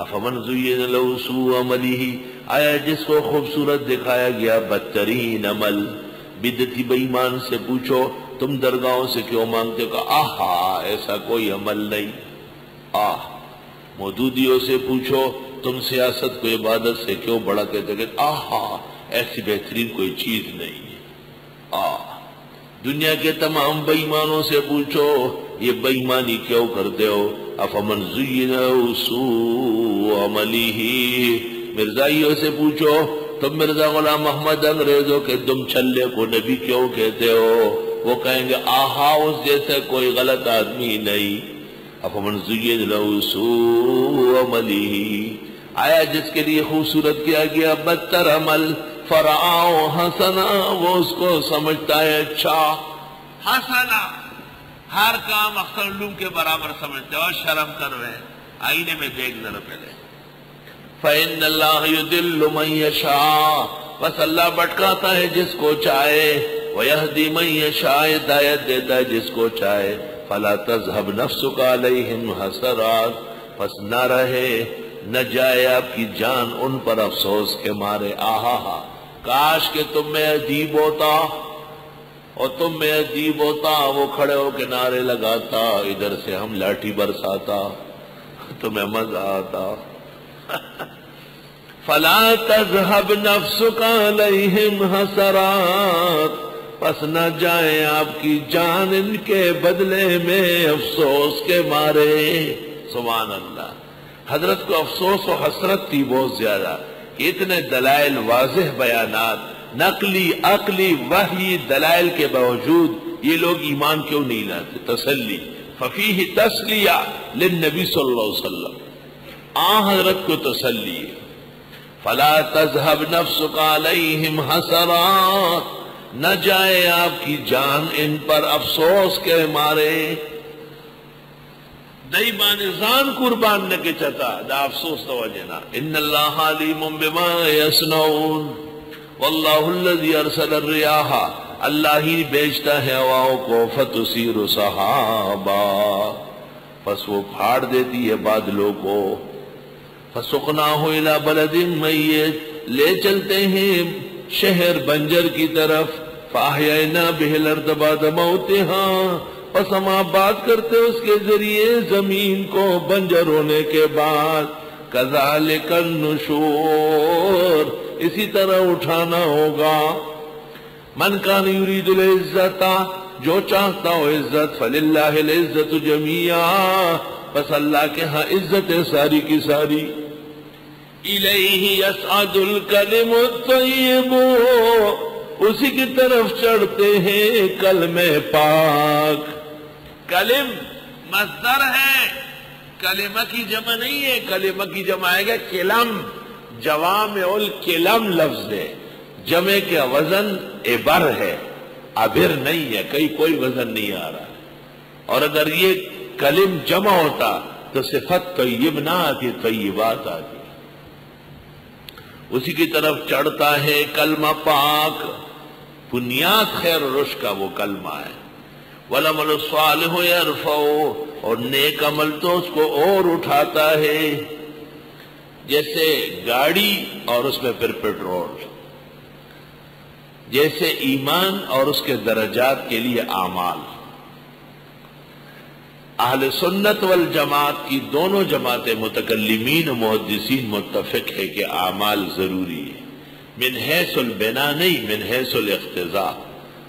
افمن زین له سوء عمله، آیا جس کو خوبصورت دکھایا گیا بدترین عمل، بدعتی بے ایمان سے پوچھو تم درگاہوں سے کیوں مانگتے ہو؟ کہ آہا ایسا کوئی عمل نہیں۔ مودودیوں سے پوچھو تم سیاست کو عبادت سے کیوں بڑا کہتے کہ آہا ایسی بہترین کوئی چیز نہیں ہے۔ دنیا کے تمام بے ایمانوں سے پوچھو یہ بے ایمانی کیوں کرتے ہو؟ افمن زین له سوء عمله، مرزائیوں سے پوچھو تم مرزا غلام محمد انگریزوں کے تم چھلے کو نبی کیوں کہتے ہو؟ وہ کہیں گے آہا اس جیسے کوئی غلط آدمی نہیں۔ افمن زین له سوء عمله، آیا جس کے لیے خوبصورت کیا گیا بدتر عمل، فرآہ حسنا، وہ اس کو سمجھتا ہے اچھا۔ حسنا ہر کام اختر علوم کے برابر سمجھتے اور شرم کر رہے، آئینے میں دیکھ ذرا پہلے۔ فإن اللہ یضل من یشاء، بس اللہ بھٹکاتا ہے جس کو چاہے، ویہدی من یشاء، ہدایت دیتا ہے جس کو چاہے۔ فلا تذهب نفسك علیہم حسرات، پس نہ رہے نہ جائے آپ کی جان ان پر افسوس کے مارے۔ آہا کاش کہ تم میں ادیب ہوتا، اور تم میں ادیب ہوتا وہ کھڑے ہو کے نعرے لگاتا، ادھر سے ہم لاٹھی برساتا، تمہیں مزہ آتا۔ فلا تذهب نفسك علیہم حسرات، پس نہ جائیں آپ کی جان ان کے بدلے میں افسوس کے مارے۔ سبحان اللہ، حضرت کو افسوس و حسرت تھی بہت زیادہ، اتنے دلائل واضح بیانات نقلی عقلی وحی دلائل کے باوجود یہ لوگ ایمان کیوں نہیں لاتے؟ تسلی، ففیہ تسلیہ للنبی صلی اللہ علیہ وسلم، حضرت کو تسلی۔ فلا تذهب نفسك علیہم حسرات، نہ جائے آپ کی جان ان پر افسوس کے مارے۔ دئی بانزان قربان نہ کے چتا دا افسوس تو وجنا۔ ان اللہ علیم بما یصنعون، واللہ الذی ارسل الریاح، اللہ ہی بیچتا ہے ہواؤں کو، فتثیر سحابا، پس وہ پھاڑ دیتی ہے بادلوں کو، فسقناہ الی بلد میت، لے چلتے ہیں شہر بنجر کی طرف، فاحیینا بہ الارض بعد موتہا، پس ہم آباد کرتے اس کے ذریعے زمین کو بنجر ہونے کے بعد۔ کذالک النشور، اسی طرح اٹھانا ہوگا۔ من کان یرید العزت، جو چاہتا ہو عزت، فللہ العزت جمیعا، بس اللہ کے ہاں عزت ہے ساری کی ساری۔ الیہ یصعد الکلم الطیب، اسی کی طرف چڑھتے ہیں کلمہ پاک۔ کلم مصدر ہے، کلمہ کی جمع نہیں ہے، کلمہ کی جمع آئے گا کلم، جوامع الکلم لفظ ہے، جمع کا وزن عبر ہے، عبر نہیں ہے، کہیں کوئی وزن نہیں آ رہا۔ اور اگر یہ کلم جمع ہوتا تو صفت طیب نہ آتی، طیبات آتی۔ اسی کی طرف چڑھتا ہے کلمہ پاک، بنیاد خیر و رشد کا وہ کلمہ ہے۔ وَالْعَمَلُ الصَّالِحُ يَرْفَعُ، اور نیک عمل تو اس کو اور اٹھاتا ہے، جیسے گاڑی اور اس میں پھر پیٹرول، جیسے ایمان اور اس کے درجات کے لیے اعمال۔ اہل سنت والجماعت کی دونوں جماعتیں متکلمین و محدثین متفق ہے کہ اعمال ضروری ہے، من حیث البنا نہیں، من حیث الاقتضاء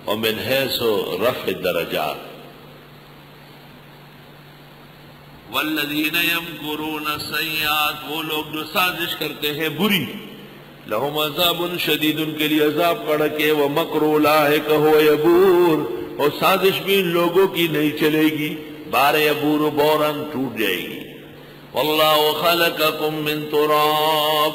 اور من حیث رفع درجات۔ والذین یمکرون السیئات، وہ لوگ جو سازش کرتے ہیں بری، لہم عذاب شدید، ان کے لیے عذاب کڑک ہے، ومکر اولئک ھو یبور، اور سازش بھی ان لوگوں کی نہیں چلے گی، بار یبور بورن ٹوٹ جائے گی۔ واللہ خلقکم من تراب،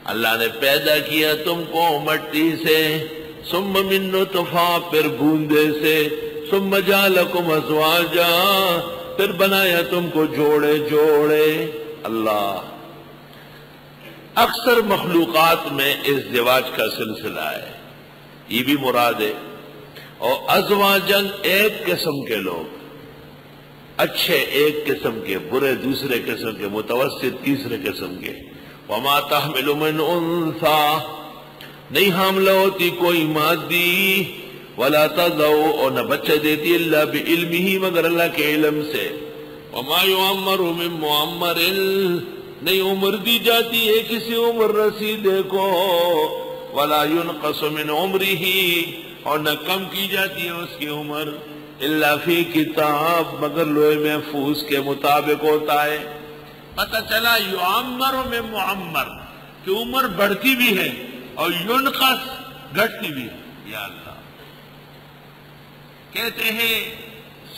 اللہ نے پیدا کیا تم کو مٹی سے، ثم من نطفہ، پھر بوندے سے، ثم جعلکم ازواجا، پھر بنایا تم کو جوڑے جوڑے۔ اللہ، اکثر مخلوقات میں ازدواج کا سلسلہ ہے، یہ بھی مراد ہے، اور ازواجن ایک قسم کے لوگ، اچھے ایک قسم کے، برے دوسرے قسم کے، متوسط تیسرے قسم کے. وما تحمل من انثى، نہیں حاملہ ہوتی کوئی مادی، ولا تضع، اور نہ بچہ دیتی، الا بعلمہ، مگر اللہ کے علم سے. وما يعمر من معمر، نہیں عمر دی جاتی ہے کسی عمر رسیدے کو، ولا ينقص من عمرہ، اور نہ کم کی جاتی ہے اس کی عمر، الا فی کتاب، مگر لوح محفوظ کے مطابق ہوتا ہے. پتہ چلا یعمر میں معمر کہ عمر بڑھتی بھی ہے اور ينقص گھٹتی بھی ہے. یا اللہ، کہتے ہیں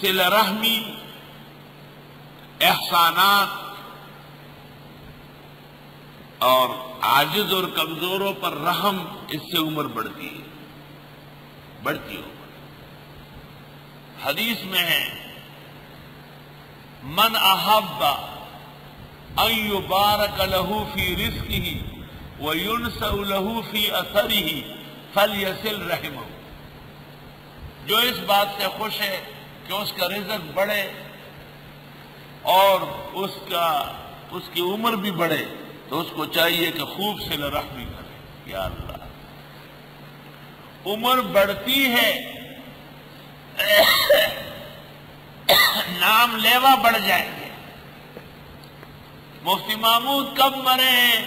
صلہ رحمی، احسانات اور عاجز اور کمزوروں پر رحم، اس سے عمر بڑھتی ہے، بڑھتی عمر. حدیث میں ہے من احب ان یبارک له فی رزقہ وینسأ له فی اثرہ فلیصل رحمہ. جو اس بات سے خوش ہے کہ اس کا رزق بڑھے اور اس کی عمر بھی بڑھے، تو اس کو چاہیے کہ خوب صلہ رحمی کرے. یا اللہ، عمر بڑھتی ہے، نام لیوا بڑھ جائیں گے. مفتی محمود کب مرے ہیں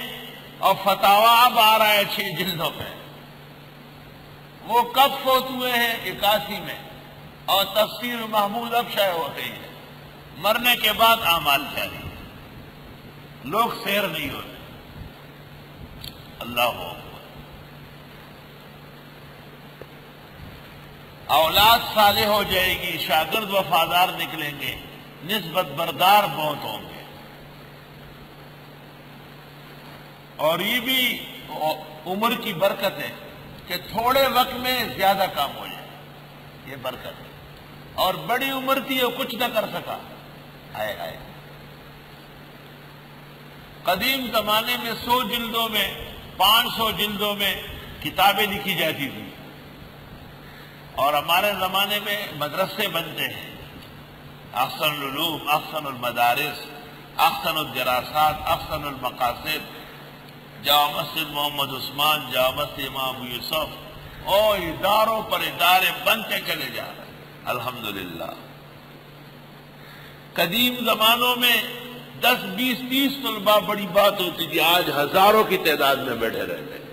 اور فتاوا اب آ رہا ہے 6 جلدوں پہ. وہ کب فوت ہوئے ہیں؟ 81 میں، اور تفسیر محمود اب شائع ہو گئی ہے. مرنے کے بعد اعمال جاری ہے، لوگ سیر نہیں ہوتے. اللہ اکبر. اولاد صالح ہو جائے گی، شاگرد وفادار نکلیں گے، نسبت بردار بہت ہوں گے. اور یہ بھی عمر کی برکت ہے کہ تھوڑے وقت میں زیادہ کام ہو جائے، یہ برکت ہے. اور بڑی عمر تھی وہ کچھ نہ کر سکا. آئے قدیم زمانے میں 100 جلدوں میں، 500 جلدوں میں کتابیں لکھی جاتی تھی، اور ہمارے زمانے میں مدرسے بنتے ہیں. احسن العلوم، احسن المدارس، احسن الدراسات، احسن المقاصد، جامع مسجد محمد عثمان، جامع مسجد امام ابو یوسف، اور اداروں پر ادارے بنتے چلے جا رہے ہیں. الحمدللہ. قدیم زمانوں میں 10 20 30 طلباء بڑی بات ہوتی تھی، آج ہزاروں کی تعداد میں بیٹھے رہتے ہیں.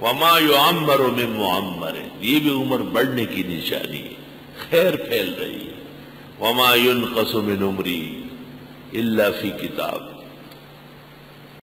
وما يعمر من معمر، یہ بھی عمر بڑھنے کی نشانی ہے، خیر پھیل رہی ہے. وما ينقص من عمری الا فی کتاب.